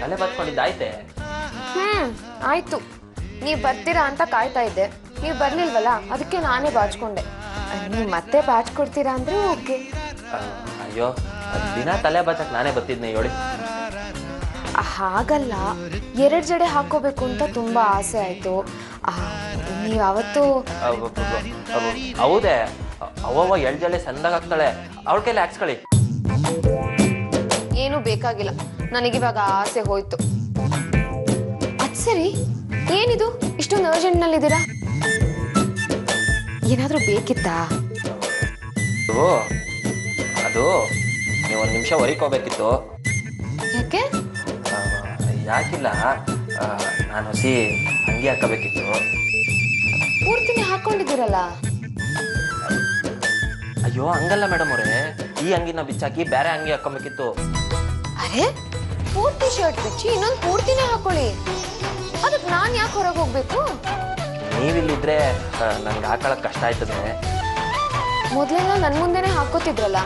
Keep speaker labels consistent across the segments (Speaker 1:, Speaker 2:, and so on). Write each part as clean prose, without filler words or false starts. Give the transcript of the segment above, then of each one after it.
Speaker 1: ತಲೆ ಬಾಚ್ಕೊಂಡಿದ್ದಾಯ್ತೆ.
Speaker 2: ಆಯ್ತು, ನೀವು ಬರ್ತೀರಾ ಅಂತ ಕಾಯ್ತಾ ಇದ್ದೆ. ನೀವು ಬರ್ಲಿಲ್ವಲ್ಲ, ಅದಕ್ಕೆ ನಾನೇ ಬಾಚ್ಕೊಂಡೆ. ನೀವು ಮತ್ತೆ ಬಾಚ್ಕೊಡ್ತೀರಾ ಅಂದ್ರೆ ಓಕೆ.
Speaker 1: ಅಯ್ಯೋ, ದಿನ ತಲೆ ಬಾಚಕ್ ನಾನೇ ಬರ್ತಿದ್ನೆ ಹೇಳಿ.
Speaker 2: ಹಾಗಲ್ಲ, 2 ಜಡೆ ಹಾಕೋಬೇಕು ಅಂತ ತುಂಬಾ ಆಸೆ ಆಯ್ತು. ನೀವು ಅವತ್ತು
Speaker 1: ಹೌದೇ, ಅವ್ವ 2 ಜಡೆ ಸಂದಾಗ ಹಾಕ್ತಾಳೆ, ಅವಳ ಕೈಲಿ ಹಾಕ್ಸ್ಕೊಳ್ಳಿ.
Speaker 2: ಏನು ಬೇಕಾಗಿಲ್ಲ, ನನಗಿವಾಗ ಆಸೆ ಹೋಯ್ತು. ಅದ್ ಸರಿ, ಏನಿದು ಇಷ್ಟೊಂದು ಅರ್ಜೆಂಟ್ ನಲ್ಲಿದ್ದೀರಾ? ಏನಾದ್ರೂ ಬೇಕಿತ್ತಾ?
Speaker 1: ಅದು ನೀವು 1 ನಿಮಿಷ ಹೊರಕೋಬೇಕಿತ್ತು.
Speaker 2: ಯಾಕೆ?
Speaker 1: ಯಾಕಿಲ್ಲ, ನಾನು ಹೊಸಿ ಅಂಗಿ ಹಾಕಬೇಕಿತ್ತು.
Speaker 2: ಪೂರ್ತಿನೇ ಹಾಕೊಂಡಿದ್ದೀರಲ್ಲ.
Speaker 1: ಅಯ್ಯೋ ಹಂಗಲ್ಲ ಮೇಡಮ್ ಅವರೇ, ಈ ಅಂಗಿನ ಬಿಚ್ಚಾಕಿ ಬೇರೆ ಅಂಗಿ ಹಾಕೊಬೇಕಿತ್ತು.
Speaker 2: ಅರೆ, ಪೂರ್ತಿ ಶರ್ಟ್ ಬಿಚ್ಚಿ ಇನ್ನೊಂದು ಪೂರ್ತಿನೇ ಹಾಕೊಳ್ಳಿ. ಅದಕ್ಕೆ ನಾನು ಯಾಕೆ ಹೊರಗೆ ಹೋಗ್ಬೇಕು?
Speaker 1: ನೀವಿಲ್ಲಿದ್ರೆ ನನ್ಗೆ ಹಾಕೊಳಕ್ ಕಷ್ಟ ಆಯ್ತದೆ.
Speaker 2: ಮೊದಲೆಲ್ಲ ನನ್ನ ಮುಂದೆನೆ ಹಾಕೋತಿದ್ರಲ್ಲ,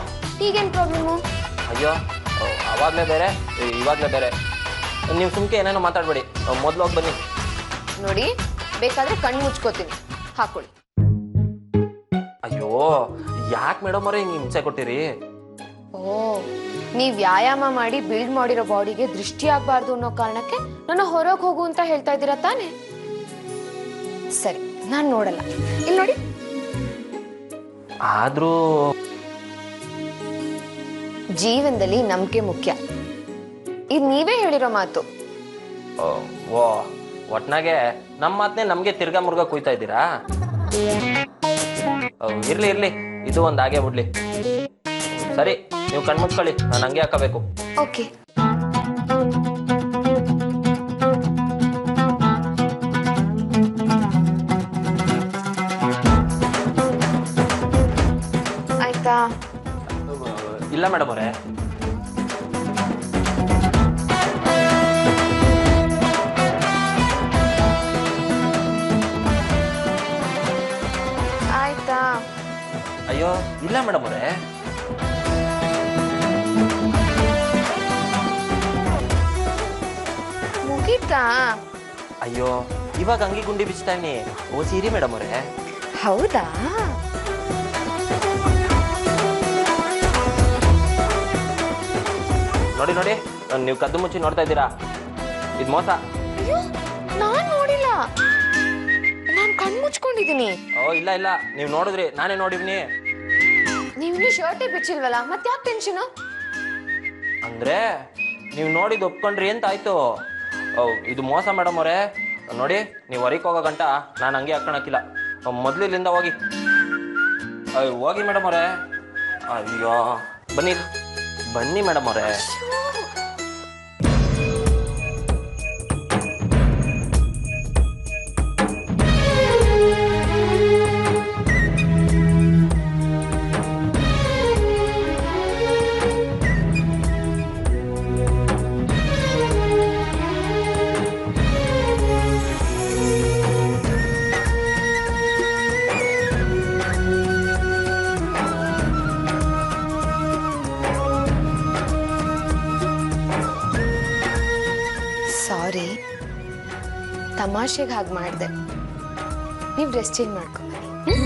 Speaker 2: ಈಗೇನು ಪ್ರಾಬ್ಲಮ್ಮು?
Speaker 1: ಅಯ್ಯೋ, ಅವಾಗಲೇ ಬೇರೆ ಇವಾಗಲೇ ಬೇರೆ. ನೀವು ಸುಮ್ಕೆ ಏನೇನೋ ಮಾತಾಡಬೇಡಿ, ಮೊದಲು ಹೋಗಿ ಬನ್ನಿ.
Speaker 2: ನೋಡಿ, ಬೇಕಾದ್ರೆ ಕಣ್ಣು ಮುಚ್ಕೋತೀನಿ, ಹಾಕೊಳ್ಳಿ.
Speaker 1: ಅಯ್ಯೋ, ಯಾಕೆ ಮೇಡಮ್ ಅವರೇ ಹಿಂಗೆ ಹಿಂಸೆ ಕೊಟ್ಟಿರಿ?
Speaker 2: ಓ, ನೀವ್ ವ್ಯಾಯಾಮ ಮಾಡಿ ಬಿಲ್ಡ್ ಮಾಡಿರೋ ಬಾಡಿಗೆ ದೃಷ್ಟಿ ಆಗ್ಬಾರ್ದು ಅನ್ನೋ ಕಾರಣಕ್ಕೆ ನನ್ನ ಹೊರಗೆ ಹೋಗು ಅಂತ ಹೇಳ್ತಾ ಇದ್ದೀರಾ ತಾನೆ? ಸರಿ, ನಾನ್ ನೋಡಲ್ಲ. ಇಲ್ಲಿ ನೋಡಿ.
Speaker 1: ಆದ್ರೂ
Speaker 2: ಜೀವನದಲ್ಲಿ ನಂಬಿಕೆ ಮುಖ್ಯ, ಇದು ನೀವೇ ಹೇಳಿರೋ ಮಾತು.
Speaker 1: ಓ, ಒಟ್ನಾಗೆ ನಮ್ಮ ಮಾತನ್ನೇ ನಮ್ಗೆ ತಿರ್ಗಾ ಮುರ್ಗಾ ಕುಯ್ತಾ ಇದ್ದೀರಾ? ಇರ್ಲಿ ಇರ್ಲಿ, ಇದು ಒಂದು ಹಾಗೆ ಬಿಡ್ಲಿ. ಸರಿ, ನೀವು ಕಣ್ಮುಚ್ಕೊಳ್ಳಿ, ನಾನು ಹಂಗೆ ಹಾಕಬೇಕು.
Speaker 2: ಓಕೆ. ಆಯ್ತಾ?
Speaker 1: ಇಲ್ಲ ಮೇಡಮ್ ಅವರೇ.
Speaker 2: ಆಯ್ತಾ?
Speaker 1: ಅಯ್ಯೋ ಇಲ್ಲ ಮೇಡಮ್ ಅವರೇ.
Speaker 2: ಮುಗೀತಾ?
Speaker 1: ಅಯ್ಯೋ, ಇವಾಗ ಅಂಗಿ ಗುಂಡಿ ಬಿಚ್ತಾ ಇದೀನಿ. ಓ ಸೀರಿ ಮೇಡಮ್ ಅವರೇ.
Speaker 2: ಹೌದಾ?
Speaker 1: ನೋಡಿ ನೋಡಿ, ನೀವು ಕದ್ದು ಮುಚ್ಚಿ ನೋಡ್ತಾ ಇದ್ದೀರಾ, ಇದು ಮೋಸ.
Speaker 2: ಅಯ್ಯೋ, ನಾನ್ ನೋಡಿಲ್ಲ, ನಾನ್ ಕಣ್ ಮುಚ್ಕೊಂಡಿದ್ದೀನಿ.
Speaker 1: ಓ ಇಲ್ಲ ಇಲ್ಲ, ನೀವು ನೋಡಿದ್ರಿ, ನಾನೇ ನೋಡಿವ್ನಿ.
Speaker 2: ನೀವು ಶರ್ಟೇ ಬಿಚ್ಚಿಲ್ವಲ್ಲ, ಮತ್ತೆ ಯಾಕೆ ಟೆನ್ಷನ್?
Speaker 1: ಅಂದ್ರೆ ನೀವು ನೋಡಿದ್ದು ಒಪ್ಕೊಂಡ್ರಿ ಅಂತ ಆಯ್ತು. ಇದು ಮೋಸ ಮೇಡಮ್ ಅವರೇ. ನೋಡಿ, ನೀವು ಹೊರಗೆ ಹೋಗೋ ಗಂಟ ನಾನು ಹಂಗೆ ಹಾಕೊಳಕ್ಕಿಲ್ಲ. ಮೊದಲು ಇಲ್ಲಿಂದ ಹೋಗಿ. ಹೋಗಿ ಮೇಡಮ್ ಅವರೇ. ಅಯ್ಯೋ, ಬನ್ನಿ ಬನ್ನಿ ಮೇಡಮ್ ಅವರೇ.
Speaker 2: ಸಾರಿ, ತಮಾಷೆಗೆ ಹಾಗೆ ಮಾಡಿದೆ. ನೀವು ಡ್ರೆಸ್ ಚೇಂಜ್ ಮಾಡ್ಕೊಂಡು ಬನ್ನಿ.